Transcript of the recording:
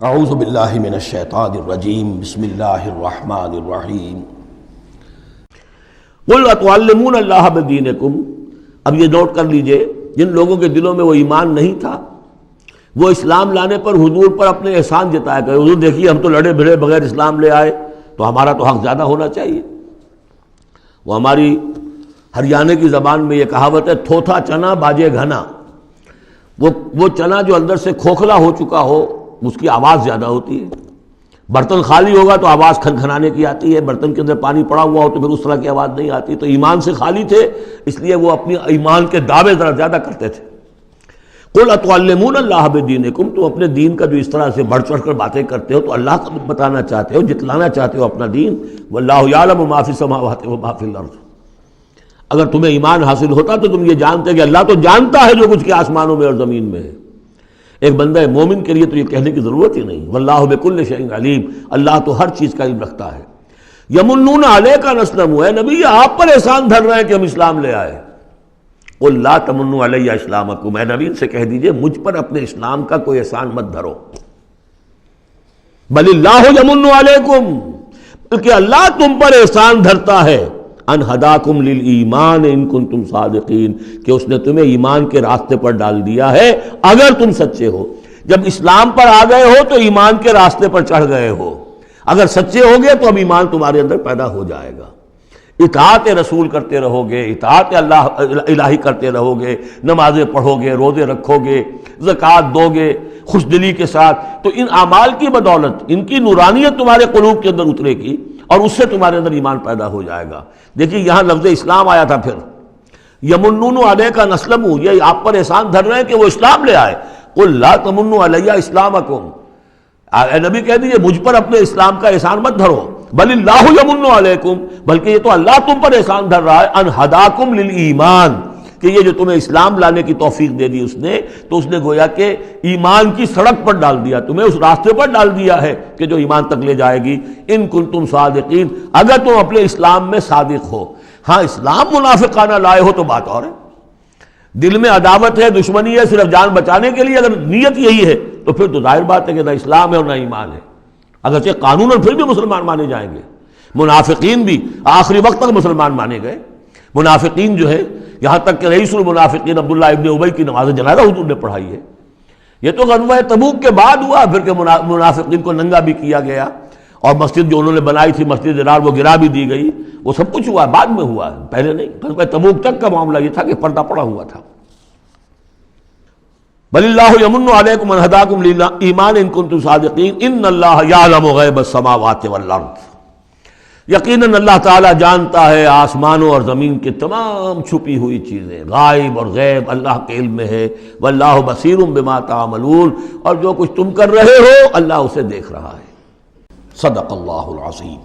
اعوذ باللہ من الشیطان الرجیم بسم اللہ الرحمن الرحیم قل اتعلمون اللہ بدینکم. اب یہ نوٹ کر لیجئے، جن لوگوں کے دلوں میں وہ ایمان نہیں تھا وہ اسلام لانے پر حضور پر اپنے احسان جتایا کرے. حضور دیکھیے ہم تو لڑے بھڑے بغیر اسلام لے آئے تو ہمارا تو حق زیادہ ہونا چاہیے. وہ ہماری ہریانے کی زبان میں یہ کہاوت ہے، تھوتھا چنا باجے گھنا. وہ چنا جو اندر سے کھوکھلا ہو چکا ہو اس کی آواز زیادہ ہوتی ہے. برتن خالی ہوگا تو آواز کھنکھنانے کی آتی ہے، برتن کے اندر پانی پڑا ہوا ہو تو پھر اس طرح کی آواز نہیں آتی. تو ایمان سے خالی تھے اس لیے وہ اپنی ایمان کے دعوے ذرا زیادہ کرتے تھے. قل اتعلمون اللہ بدینکم، تم اپنے دین کا جو اس طرح سے بڑھ چڑھ کر باتیں کرتے ہو تو اللہ کو بتانا چاہتے ہو، جتلانا چاہتے ہو اپنا دین. واللہ یعلم ما فی السماوات و ما فی الارض. اگر تمہیں ایمان حاصل ہوتا تو تم یہ جانتے کہ اللہ تو جانتا ہے جو کچھ کے آسمانوں میں اور زمین میں ہے. ایک بندہ مومن کے لیے تو یہ کہنے کی ضرورت ہی نہیں، واللہ بکل شیء علیم، اللہ تو ہر چیز کا علم رکھتا ہے. یمنون علیک ان اسلموا، اے نبی یہ آپ پر احسان دھر رہے ہیں کہ ہم اسلام لے آئے. قل لا تمنوا علی اسلامکم، اے نبی سے کہہ دیجئے مجھ پر اپنے اسلام کا کوئی احسان مت دھرو. بل اللہ یمن علیکم، بلکہ اللہ تم پر احسان دھرتا ہے. ان ہداکم للایمان ان کنتم صادقین، کہ اس نے تمہیں ایمان کے راستے پر ڈال دیا ہے اگر تم سچے ہو. جب اسلام پر آ گئے ہو تو ایمان کے راستے پر چڑھ گئے ہو. اگر سچے ہو گے تو اب ایمان تمہارے اندر پیدا ہو جائے گا. اطاعت رسول کرتے رہو گے، اطاعت اللہ الہی کرتے رہو گے، نمازیں پڑھو گے، روزے رکھو گے، زکوٰۃ دو گے خوش دلی کے ساتھ، تو ان اعمال کی بدولت ان کی نورانیت تمہارے قلوب کے اندر اترے گی اور اس سے تمہارے اندر ایمان پیدا ہو جائے گا. دیکھیے یہاں لفظ اسلام آیا تھا. پھر یمنون علیک ان اسلموا، یہ آپ پر احسان دھر رہے ہیں کہ وہ اسلام لے آئے. قل لا تمنوا علی اسلامکم، اے نبی کہہ دیجیے مجھ پر اپنے اسلام کا احسان مت دھرو. بل اللہ یمن علیکم، بلکہ یہ تو اللہ تم پر احسان دھر رہا ہے. ان ہداکم للایمان، کہ یہ جو تمہیں اسلام لانے کی توفیق دے دی اس نے، تو اس نے گویا کہ ایمان کی سڑک پر ڈال دیا، تمہیں اس راستے پر ڈال دیا ہے کہ جو ایمان تک لے جائے گی. ان کنتم صادقین، اگر تم اپنے اسلام میں صادق ہو. ہاں اسلام منافقانہ لائے ہو تو بات اور ہے، دل میں عداوت ہے، دشمنی ہے صرف جان بچانے کے لیے، اگر نیت یہی ہے تو پھر تو ظاہر بات ہے کہ نہ اسلام ہے اور نہ ایمان ہے. اگرچہ قانوناً پھر بھی مسلمان مانے جائیں گے. منافقین بھی آخری وقت تک مسلمان مانے گئے. منافقین جو ہے یہاں تک کہ رئیس المنافقین عبداللہ ابن ابی کی نماز جنازہ حضور نے پڑھائی ہے. یہ تو غزوہ تبوک کے بعد ہوا، پھر کہ منافقین کو ننگا بھی کیا گیا اور مسجد جو انہوں نے بنائی تھی مسجد ضرار وہ گرا بھی دی گئی. وہ سب کچھ ہوا بعد میں ہوا، پہلے نہیں. غزوہ تبوک تک کا معاملہ یہ تھا کہ پردہ پڑا ہوا تھا. بل اللہ یمن علیکم ان ہداکم للایمان ان کنتم صادقین ان اللہ یعلم غیب السماوات والارض. یقیناً اللہ تعالیٰ جانتا ہے آسمانوں اور زمین کی تمام چھپی ہوئی چیزیں. غائب اور غیب اللہ کے علم میں ہے. واللہ بصیر بما تعملون، اور جو کچھ تم کر رہے ہو اللہ اسے دیکھ رہا ہے. صدق اللہ العظیم.